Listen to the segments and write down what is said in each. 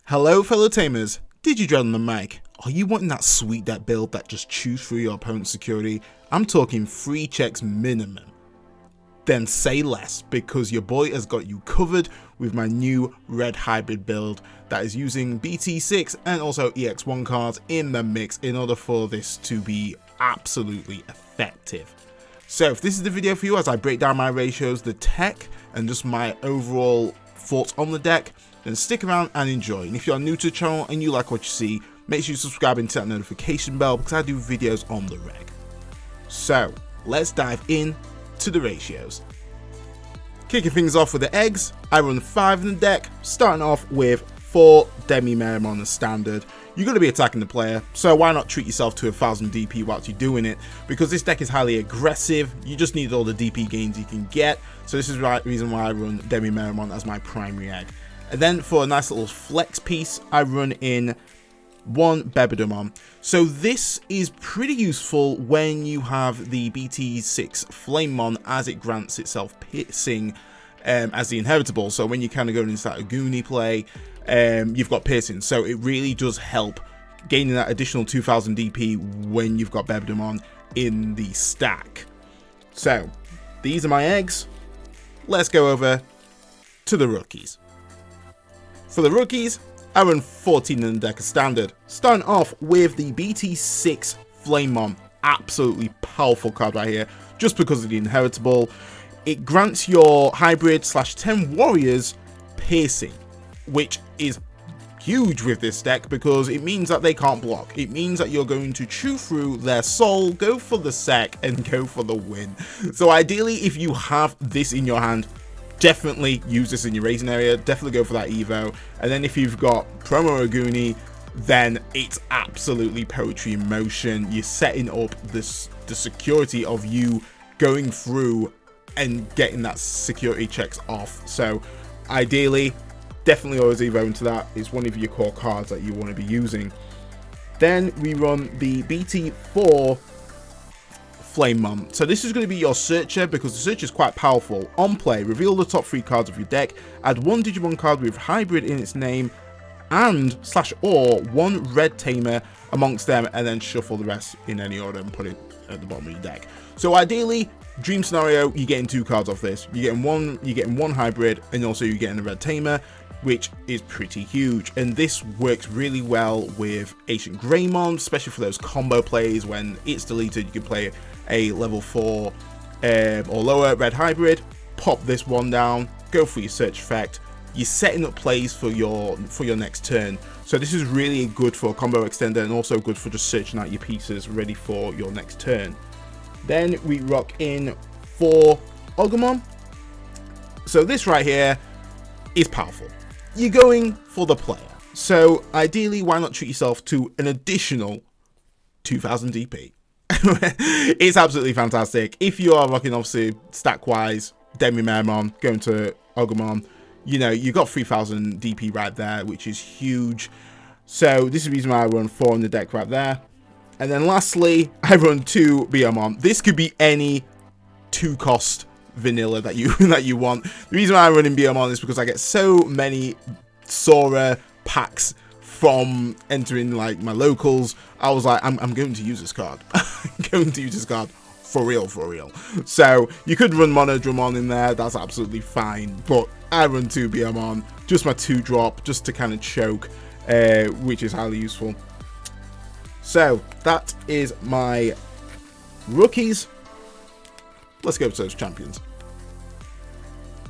Hello fellow Tamers, Digidread on the mic. Are you wanting that sweet deck build that just chews through your opponent's security? I'm talking 3 checks minimum. Then say less, because your boy has got you covered with my new Red Hybrid build that is using BT6 and also EX1 cards in the mix in order for this to be absolutely effective. So if this is the video for you as I break down my ratios, the tech, and just my overall thoughts on the deck, then stick around and enjoy. And if you're new to the channel and you like what you see, make sure you subscribe and hit that notification bell because I do videos on the reg. So let's dive in to the ratios. Kicking things off with the eggs, I run 5 in the deck, starting off with 4 DemiMeramon as standard. You're going to be attacking the player, so why not treat yourself to 1000 DP whilst you're doing it, because this deck is highly aggressive. You just need all the DP gains you can get, so this is the reason why I run DemiMeramon as my primary egg. And then for a nice little flex piece, I run in 1 Bebydomon. So this is pretty useful when you have the BT6 Flamemon, as it grants itself piercing as the inheritable. So when you kind of go into that Agumon play, you've got piercing. So it really does help gaining that additional 2000 DP when you've got Bebydomon in the stack. So these are my eggs. Let's go over to the rookies. For the rookies, I run 14 in the deck as standard, starting off with the BT6 Flamemon. Absolutely powerful card right here, just because of the inheritable. It grants your hybrid / 10 warriors piercing, which is huge with this deck because it means that they can't block. It means that you're going to chew through their soul, go for the sec, and go for the win. So ideally, if you have this in your hand, definitely use this in your raising area, definitely go for that evo. And then if you've got promo Agumon, then it's absolutely poetry in motion. You're setting up the security of you going through and getting that security checks off. So ideally, definitely always evo into that. It's one of your core cards that you want to be using. Then we run the BT4 Flamemon. So this is going to be your searcher, because the searcher is quite powerful. On play, reveal the top 3 cards of your deck, add 1 Digimon card with hybrid in its name and /or 1 red tamer amongst them, and then shuffle the rest in any order and put it at the bottom of your deck. So ideally, dream scenario, you're getting 2 cards off this. You're getting one hybrid, and also you're getting a red tamer, which is pretty huge. And this works really well with AncientGreymon, especially for those combo plays. When it's deleted, you can play a level 4 or lower red hybrid, pop this one down, go for your search effect. You're setting up plays for your next turn. So this is really good for a combo extender, and also good for just searching out your pieces ready for your next turn. Then we rock in 4 Agumon. So this right here is powerful. You're going for the player, so ideally, why not treat yourself to an additional 2000 DP? It's absolutely fantastic. If you are rocking, obviously, stack wise, DemiMeramon, going to Agumon, you know, you've got 3000 DP right there, which is huge. So this is the reason why I run 4 in the deck right there. And then lastly, I run 2 Biyomon. This could be any 2-cost vanilla that you want. The reason why I'm running Biyomon is because I get so many Sora packs from entering like my locals. I was like, I'm going to use this card. I'm going to use this card for real. So you could run Monochromon in there, that's absolutely fine, but I run 2 Biyomon, just my 2-drop, just to kind of choke, which is highly useful. So that is my rookies. Let's go to those champions.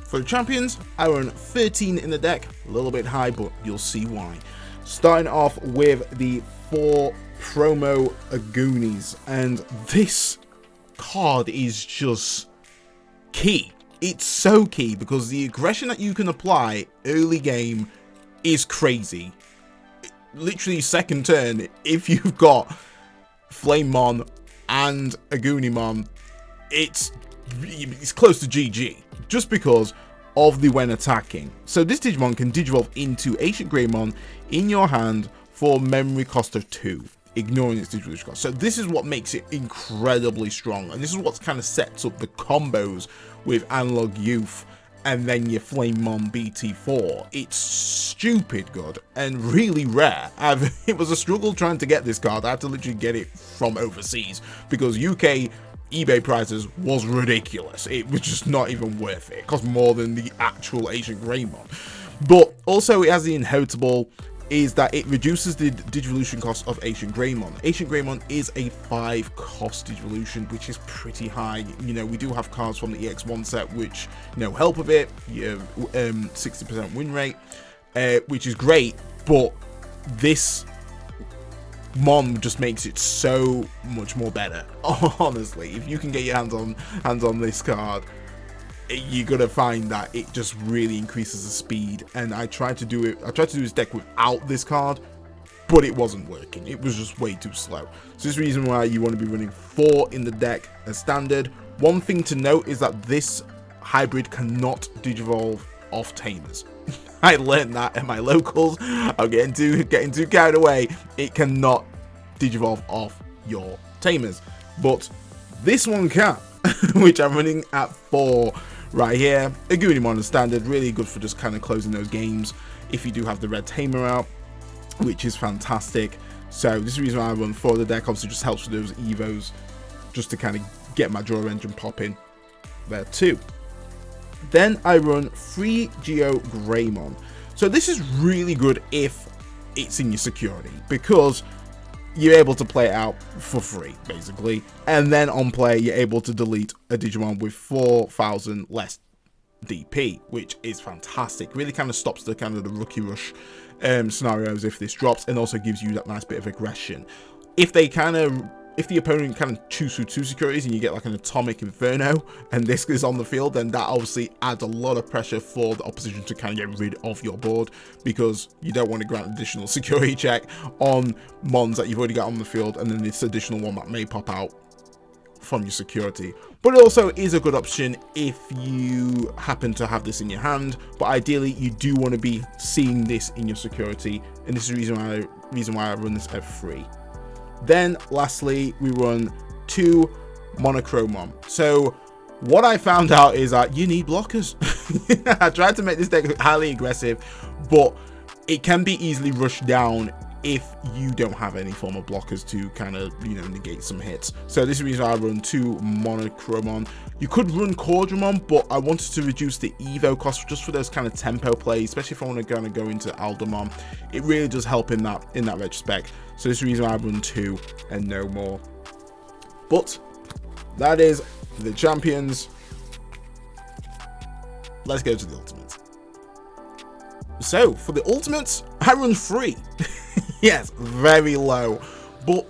For the champions, I run 13 in the deck, a little bit high, but you'll see why. Starting off with the 4 promo Agunis, and this card is just key. It's so key because the aggression that you can apply early game is crazy. Literally second turn, if you've got Flamemon and Agunimon, it's close to GG, just because of the when attacking. So this Digimon can digivolve into AncientGreymon in your hand for memory cost of 2, ignoring its digivolution cost. So this is what makes it incredibly strong, and this is what kind of sets up the combos with Analog Youth and then your Flamemon BT4. It's stupid good and really rare. It was a struggle trying to get this card. I had to literally get it from overseas because UK eBay prices was ridiculous. It was just not even worth it. It cost more than the actual AncientGreymon. But also it has the inheritable, is that it reduces the Digivolution cost of AncientGreymon. AncientGreymon is a 5 cost Digivolution, which is pretty high. You know, we do have cards from the EX1 set which, you know, help a bit. 60% win rate, which is great, but this Mon just makes it so much more better. Honestly, if you can get your hands on this card, you're gonna find that it just really increases the speed. And I tried to do this deck without this card, but it wasn't working. It was just way too slow. So this is the reason why you want to be running 4 in the deck as standard. One thing to note is that this hybrid cannot digivolve off Tamers. I learned that at my locals. I'm getting too carried away. It cannot digivolve off your Tamers, but this one can, which I'm running at 4 right here. Agunimon is standard, really good for just kind of closing those games if you do have the red Tamer out, which is fantastic. So this is the reason why I run 4 of the deck. Obviously just helps with those evos, just to kind of get my draw engine popping there too. Then I run 3 GeoGreymon. So this is really good if it's in your security, because you're able to play it out for free, basically. And then on play, you're able to delete a Digimon with 4,000 less DP, which is fantastic. Really kind of stops the kind of the rookie rush scenarios if this drops, and also gives you that nice bit of aggression. If the opponent kind of chooses 2 securities and you get like an Atomic Inferno and this is on the field, then that obviously adds a lot of pressure for the opposition to kind of get rid of your board, because you don't want to grant additional security check on mons that you've already got on the field, and then this additional one that may pop out from your security. But it also is a good option if you happen to have this in your hand, but ideally you do want to be seeing this in your security, and this is the reason why I run this at 3. Then lastly, we run 2 Monochromon. So what I found out is that you need blockers. I tried to make this deck highly aggressive, but it can be easily rushed down if you don't have any form of blockers to kind of, you know, negate some hits. So this is the reason I run 2 Monochromon. You could run Cordramon, but I wanted to reduce the evo cost just for those kind of tempo plays, especially if I want to kind of go into Aldamon. It really does help in that retrospect. So this is the reason I run 2 and no more. But that is the champions. Let's go to the ultimates. So for the ultimates, I run 3. Yes, very low. But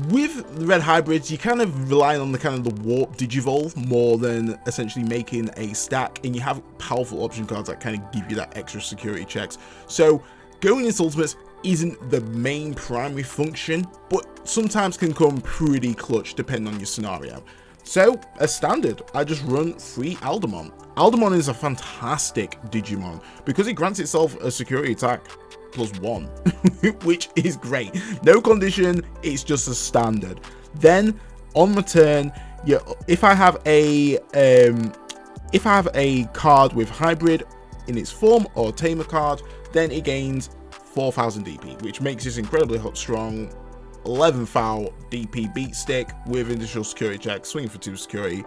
with the red hybrids, you kind of rely on the kind of the warp digivolve more than essentially making a stack, and you have powerful option cards that kind of give you that extra security checks. So going into ultimates isn't the main primary function, but sometimes can come pretty clutch depending on your scenario. So as standard, I just run 3 Aldamon. Aldamon is a fantastic Digimon because it grants itself a security attack +1, which is great. No condition, it's just a standard. Then on the turn, if I have a card with hybrid in its form or tamer card, then it gains 4,000 DP, which makes this incredibly strong. 11 foul DP beat stick with additional security check, swinging for 2 security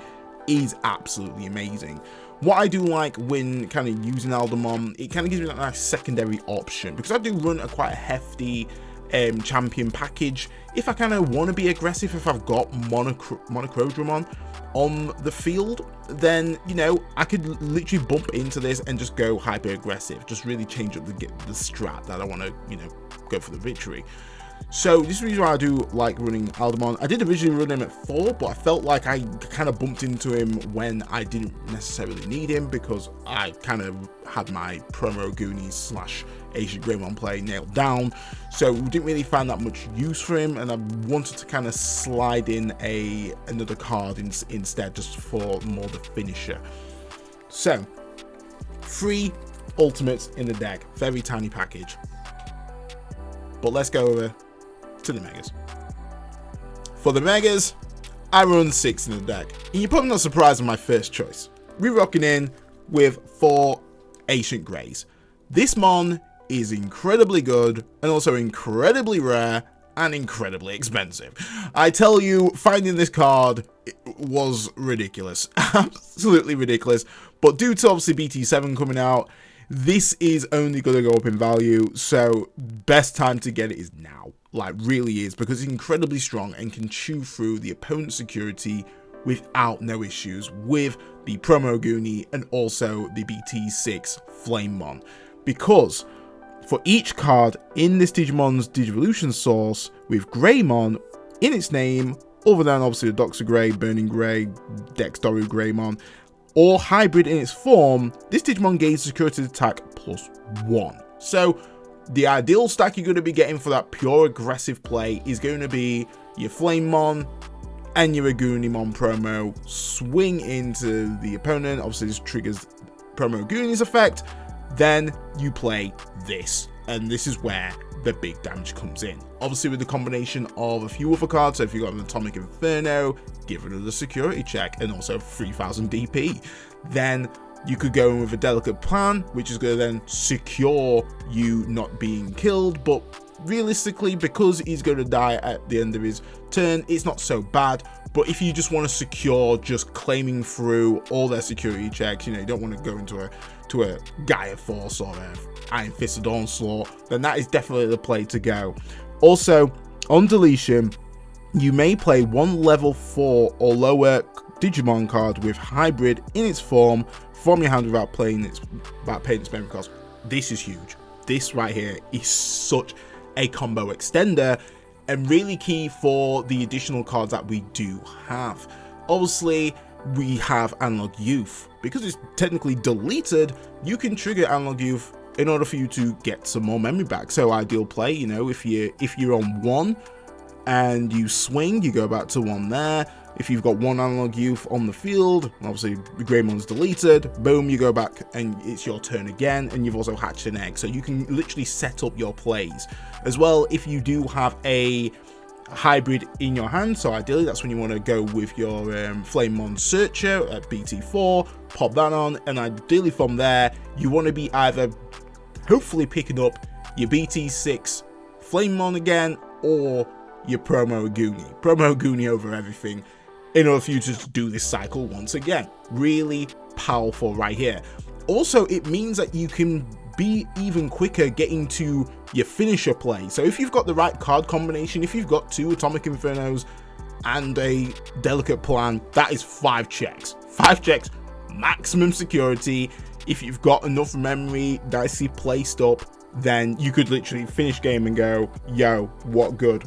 is absolutely amazing. What I do like when kind of using Aldamon, it kind of gives me that nice secondary option, because I do run a quite hefty champion package. If I kind of want to be aggressive, if I've got Monochromon on the field, then, you know, I could literally bump into this and just go hyper aggressive, just really change up the strat that I want to, you know, go for the victory. So this is the reason why I do like running Aldamon. I did originally run him at 4, but I felt like I kind of bumped into him when I didn't necessarily need him, because I kind of had my promo Goonies / AncientGreymon play nailed down. So we didn't really find that much use for him, and I wanted to kind of slide in another card instead, just for more the finisher. So 3 ultimates in the deck, very tiny package. But let's go over to the megas. For the megas, I run 6 in the deck, and you're probably not surprised with my first choice. We're rocking in with 4 Ancient Greys. This mon is incredibly good and also incredibly rare and incredibly expensive. I tell you, finding this card was ridiculous. Absolutely ridiculous. But due to obviously BT7 coming out, this is only going to go up in value. So best time to get it is now. Like, really is, because it's incredibly strong and can chew through the opponent's security without no issues with the promo Goonie and also the BT6 Flamemon. Because for each card in this Digimon's Digivolution source with Greymon in its name, other than obviously the Doxa Grey, Burning Grey, Dexdoru Greymon, or hybrid in its form, this Digimon gains security attack +1. So the ideal stack you're going to be getting for that pure aggressive play is going to be your Flamemon and your Agunimon promo. Swing into the opponent, obviously this triggers promo Goonies effect. Then you play this, and this is where the big damage comes in. Obviously with the combination of a few other cards, so if you've got an Atomic Inferno, give it another security check, and also 3000 DP. Then you could go in with a Delicate Plan, which is going to then secure you not being killed, but realistically, because he's going to die at the end of his turn, it's not so bad. But if you just want to secure just claiming through all their security checks, you know, you don't want to go into a Gaia Force or a Iron Fisted Onslaught, then that is definitely the play to go. Also, on deletion, you may play one level 4 or lower Digimon card with hybrid in its form from your hand without paying its memory cost. This is huge. This right here is such a combo extender and really key for the additional cards that we do have. Obviously, we have Analog Youth. Because it's technically deleted, you can trigger Analog Youth in order for you to get some more memory back. So ideal play, you know, if you're on 1 and you swing, you go back to 1 there. If you've got 1 Analog Youth on the field, obviously the Greymon's deleted, boom, you go back and it's your turn again, and you've also hatched an egg. So you can literally set up your plays. As well, if you do have a hybrid in your hand, so ideally that's when you want to go with your Flamemon Searcher at BT4, pop that on, and ideally from there, you want to be either hopefully picking up your BT6 Flamemon again, or your promo Goonie over everything, in order for you to do this cycle once again. Really powerful right here. Also, it means that you can be even quicker getting to your finisher play. So if you've got the right card combination, if you've got 2 Atomic Infernos and a Delicate Plan, that is 5 checks. 5 checks, maximum security. If you've got enough memory dicey placed up, then you could literally finish game and go, yo, what good?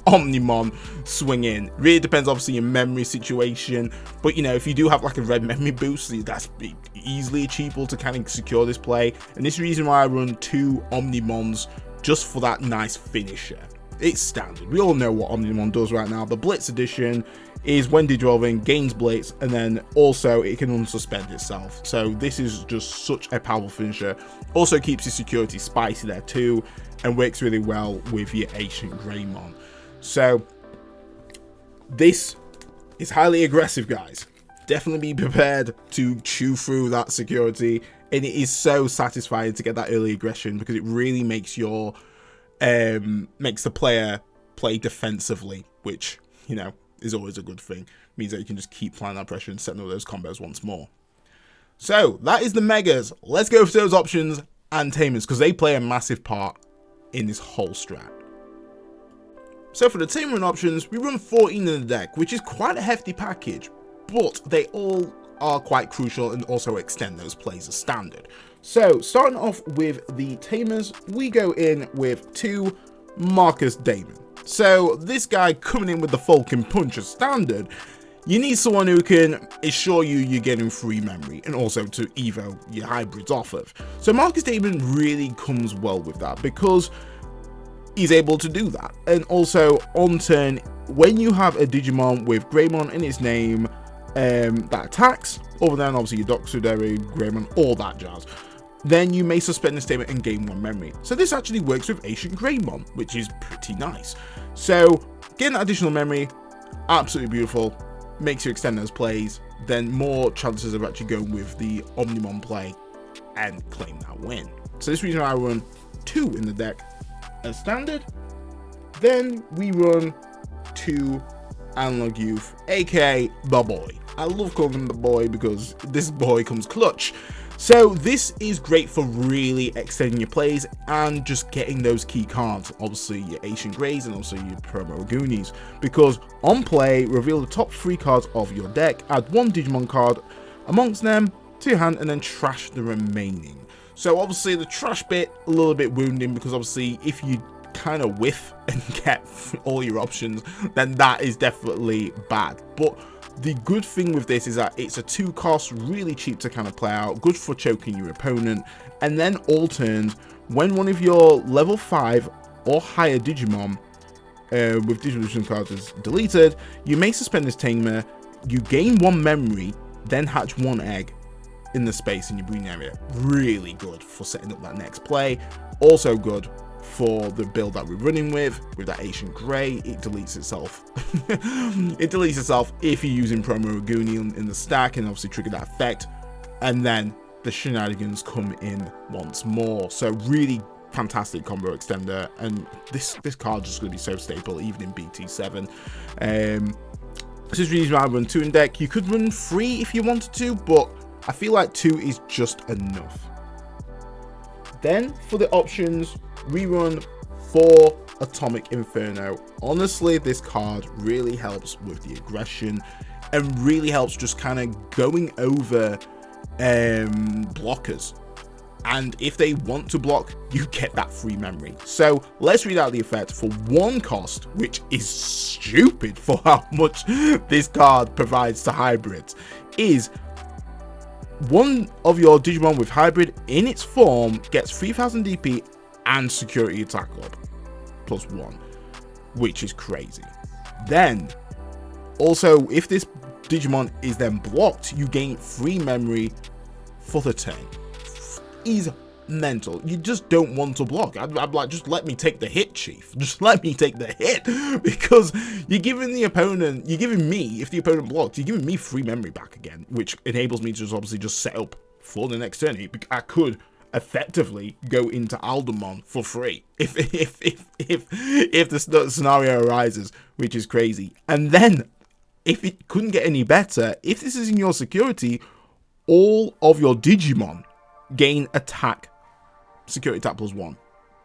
Omnimon swing in. Really depends obviously your memory situation, but you know, if you do have like a Red Memory Boost, that's easily achievable to kind of secure this play. And this is the reason why I run 2 Omnimons, just for that nice finisher. It's standard. We all know what Omnimon does right now. The Blitz edition is when Digivolving gains Blitz, and then also it can unsuspend itself. So this is just such a powerful finisher. Also keeps your security spicy there too, and works really well with your AncientGreymon. So this is highly aggressive, guys. Definitely be prepared to chew through that security, and it is so satisfying to get that early aggression, because it really makes your makes the player play defensively, which, you know, is always a good thing. It means that you can just keep applying that pressure and setting up those combos once more. So that is the megas. Let's go for those options and Tamers, because they play a massive part in this whole strat. So for the Tamer run options, we run 14 in the deck, which is quite a hefty package, but they all are quite crucial and also extend those plays as standard. So starting off with the Tamers, we go in with 2 Marcus Damon. So this guy coming in with the Falcon Punch as standard, you need someone who can assure you you're getting free memory and also to evo your hybrids off of. So Marcus Damon really comes well with that, because he's able to do that. And also on turn, when you have a Digimon with Greymon in its name that attacks, other than obviously your Doxa, Greymon, all that jazz, then you may suspend the statement and gain 1 memory. So this actually works with AncientGreymon, which is pretty nice. So getting that additional memory, absolutely beautiful. makes you extend those plays, then more chances of actually going with the Omnimon play and claim that win. So this reason I run 2 in the deck as standard. Then we run 2 Analog Youth, aka the boy. I love calling him the boy because this boy comes clutch. So this is great for really extending your plays and just getting those key cards, obviously your Ancient Greys and also your promo Agunis, because on play, reveal the top 3 cards of your deck, add 1 Digimon card amongst them to your hand, and then trash the remaining. So obviously the trash bit, a little bit wounding, because obviously if you kind of whiff and get all your options, then that is definitely bad. But the good thing with this is that it's a 2 cost, really cheap to kind of play out, good for choking your opponent, and then all turns, when one of your level 5 or higher Digimon with Digimon cards is deleted, you may suspend this Tamer, you gain 1 memory, then hatch 1 egg in the space in your breeding area. Really good for setting up that next play. Also good for the build that we're running with that Ancient Grey. It deletes itself. It deletes itself if you're using promo Agumon in the stack, and obviously trigger that effect, and then the shenanigans come in once more. So really fantastic combo extender, and this card is just going to be so stable even in BT7. This is the reason why I run 2 in deck. You could run 3 if you wanted to, but I feel like 2 is just enough. Then for the options, we run 4 Atomic Inferno. Honestly, this card really helps with the aggression and really helps just kind of going over blockers. And if they want to block, you get that free memory. So let's read out the effect for 1 cost, which is stupid for how much this card provides to hybrids, is one of your Digimon with hybrid in its form gets 3000 DP and security attack up +1, which is crazy. Then also, if this Digimon is then blocked, you gain 3 memory for the turn. Is mental. You just don't want to block. I'm like, just let me take the hit, chief. Just let me take the hit, because you're giving the opponent, you're giving me, if the opponent blocks, you're giving me 3 memory back again, which enables me to just obviously just set up for the next turn. I could effectively go into Aldamon for free if the scenario arises, which is crazy. And then if it couldn't get any better, if this is in your security, all of your Digimon gain attack, security attack +1.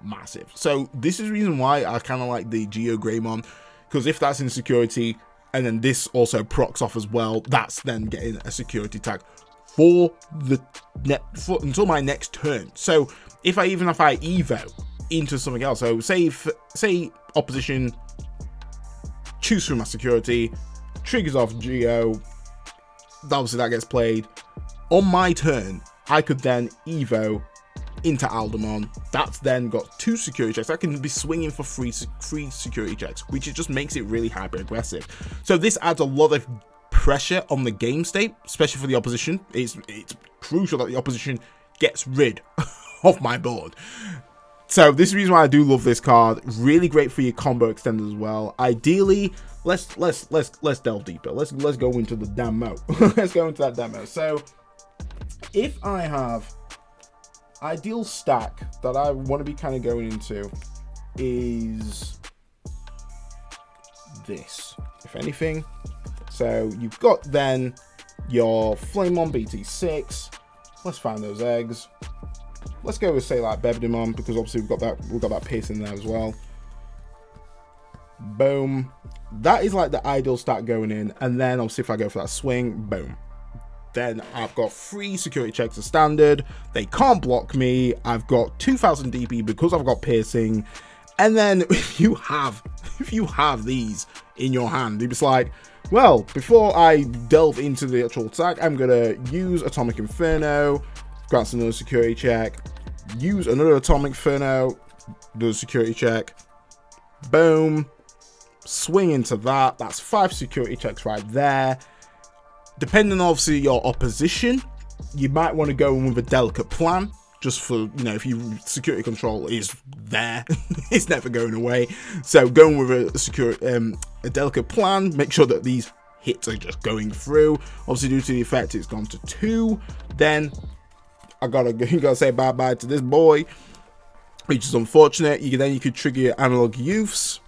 Massive. So this is the reason why I kind of like the GeoGreymon, because if that's in security and then this also procs off as well, that's then getting a security attack for the until my next turn. So if I evo into something else, so say opposition choose from my security, triggers off Geo, obviously that gets played on my turn, I could then evo into Aldamon. That's then got 2 security checks. I can be swinging for free security checks, which just makes it really hyper aggressive. So this adds a lot of pressure on the game state, especially for the opposition. It's crucial that the opposition gets rid of my board. So this is the reason why I do love this card. Really great for your combo extenders as well. Ideally, let's delve deeper. Let's go into the demo. Let's go into that demo. So if I have ideal stack that I want to be kind of going into is this, if anything. So you've got then your Flamemon BT6. Let's find those eggs. Let's go with, say, like Bebydomon, because obviously we've got that pierce in there as well. Boom. That is like the ideal stack going in, and then obviously if I go for that swing, boom. Then I've got 3 security checks as standard. They can't block me. I've got 2000 DP because I've got piercing. And then if you have these in your hand, it's like, well, before I delve into the actual attack, I'm gonna use Atomic Inferno, grant another security check, use another Atomic Inferno, do a security check, boom, swing into that. That's 5 security checks right there. Depending on obviously your opposition, you might want to go in with a Delicate Plan, just for, you know, if you security control is there, it's never going away. So going with a Delicate Plan, make sure that these hits are just going through. Obviously, due to the effect, it's gone to 2. Then I gotta say bye-bye to this boy, which is unfortunate. Then you could trigger your Analog Youths,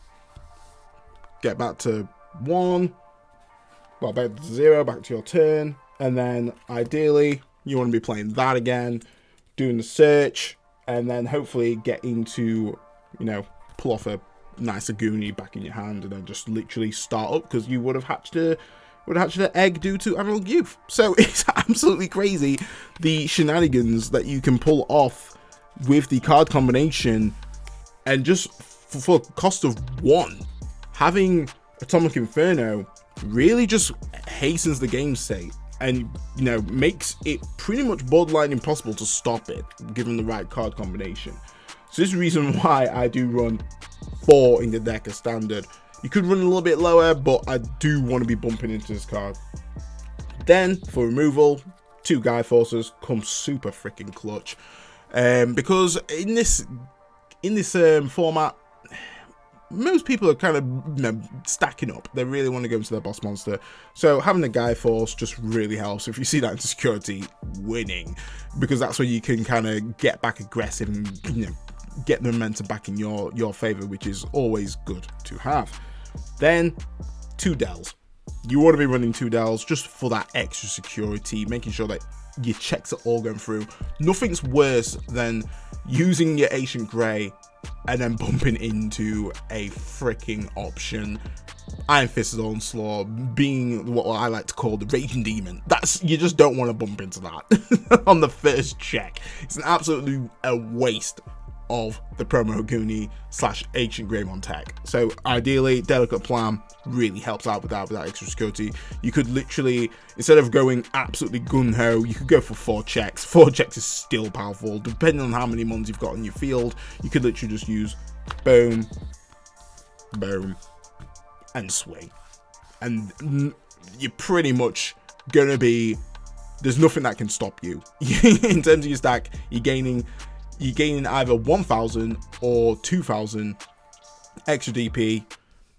get back to 1, well, back to 0, back to your turn, and then ideally you want to be playing that again, doing the search, and then hopefully getting to, you know, pull off a nice Aguni back in your hand, and then just literally start up, because you would have hatched an egg due to Analog Youth. So it's absolutely crazy the shenanigans that you can pull off with the card combination, and just for cost of 1, having Atomic Inferno really just hastens the game state, and, you know, makes it pretty much borderline impossible to stop it given the right card combination. So this is the reason why I do run 4 in the deck as standard. You could run a little bit lower, but I do want to be bumping into this card. Then for removal, 2 Gaia Forces come super freaking clutch, because in this format, most people are kind of, you know, stacking up. They really want to go into their boss monster, so having a Gaia Force just really helps. If you see that into security, winning, because that's where you can kind of get back aggressive and, you know, get the momentum back in your favor, which is always good to have. Then 2 Dells. You want to be running 2 Dells just for that extra security, making sure that your checks are all going through. Nothing's worse than using your Ancient Grey and then bumping into a freaking option Iron Fist's Onslaught, being what I like to call the Raging Demon. You just don't want to bump into that on the first check. It's an absolutely a waste of the promo Aguni / AncientGreymon tech. So ideally, Delicate Plan really helps out with that extra security. You could literally, instead of going absolutely gung-ho, you could go for 4 checks. 4 checks is still powerful, depending on how many mons you've got on your field. You could literally just use boom, boom, and swing, and you're pretty much gonna be, there's nothing that can stop you. In terms of your stack, you're gaining either 1000 or 2000 extra DP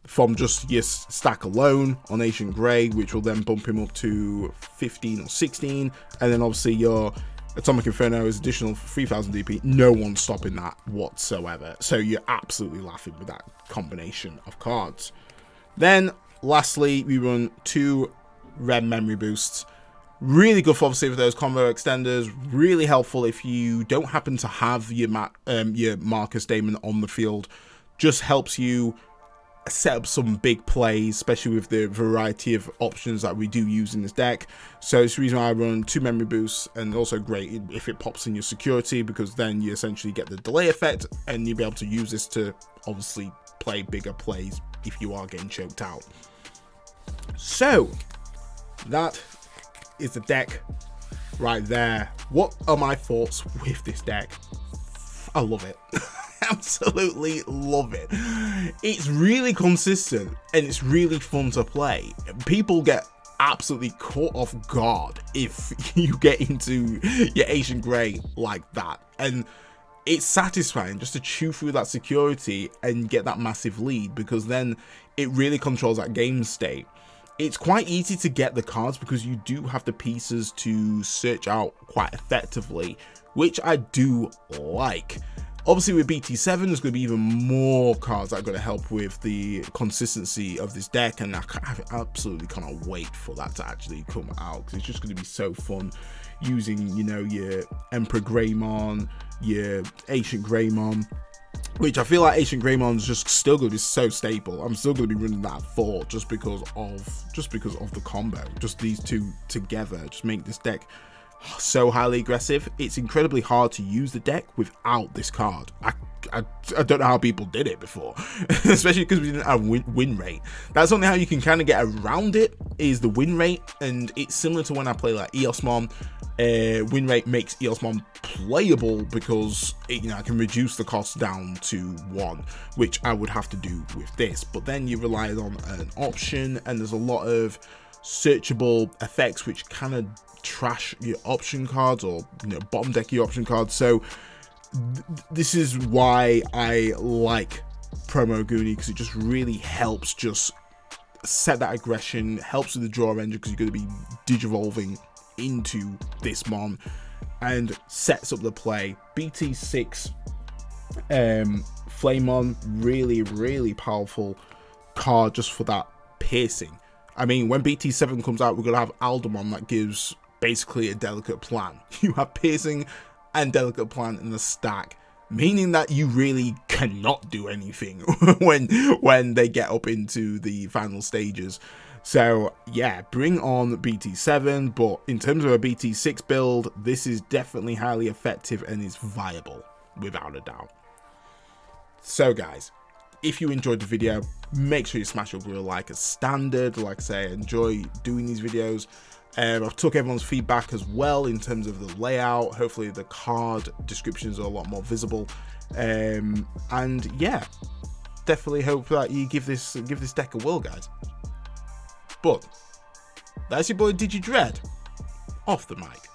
from just your stack alone on Ancient Grey, which will then bump him up to 15 or 16, and then obviously your Atomic Inferno is additional for 3000 DP. No one's stopping that whatsoever, so you're absolutely laughing with that combination of cards. Then lastly, we run 2 Red Memory Boosts. Really good for, obviously, for those combo extenders. Really helpful if you don't happen to have your Marcus Damon on the field. Just helps you set up some big plays, especially with the variety of options that we do use in this deck. So it's the reason why I run 2 memory boosts, and also great if it pops in your security, because then you essentially get the delay effect, and you'll be able to use this to obviously play bigger plays if you are getting choked out. So that is the deck right there. What are my thoughts with this deck? I love it. Absolutely love it. It's really consistent and it's really fun to play. People get absolutely caught off guard if you get into your Ancient Grey like that, and it's satisfying just to chew through that security and get that massive lead, because then it really controls that game state. It's quite easy to get the cards because you do have the pieces to search out quite effectively, which I do like. Obviously with BT7, there's going to be even more cards that are going to help with the consistency of this deck, and I absolutely cannot wait for that to actually come out, because it's just going to be so fun using, you know, your Emperor Greymon, your Ancient Greymon, which I feel like AncientGreymon is just still going to be so stable. I'm still going to be running that 4 just because of the combo. Just these two together just make this deck so highly aggressive. It's incredibly hard to use the deck without this card. I don't know how people did it before, especially because we didn't have win rate. That's only how you can kind of get around it, is the win rate, and it's similar to when I play like Eosmon. Win rate makes Eosmon playable because it, you know, I can reduce the cost down to 1, which I would have to do with this. But then you rely on an option, and there's a lot of searchable effects which kind of trash your option cards, or, you know, bottom deck your option cards. So this is why I like Promo Aguni, because it just really helps just set that aggression, helps with the draw engine because you're going to be digivolving into this mon, and sets up the play. BT6 Flamemon, really powerful card just for that piercing. I mean, when BT7 comes out, we're going to have Aldamon that gives basically a Delicate Plan. You have piercing and Delicate Plan in the stack, meaning that you really cannot do anything when they get up into the final stages. So yeah, bring on BT7, but in terms of a BT6 build, this is definitely highly effective and is viable without a doubt. So guys, if you enjoyed the video, make sure you smash up with a like as standard. Like I say, I enjoy doing these videos. I've took everyone's feedback as well in terms of the layout. Hopefully the card descriptions are a lot more visible. And yeah, definitely hope that you give this deck a whirl, guys. But that's your boy DigiDread, off the mic.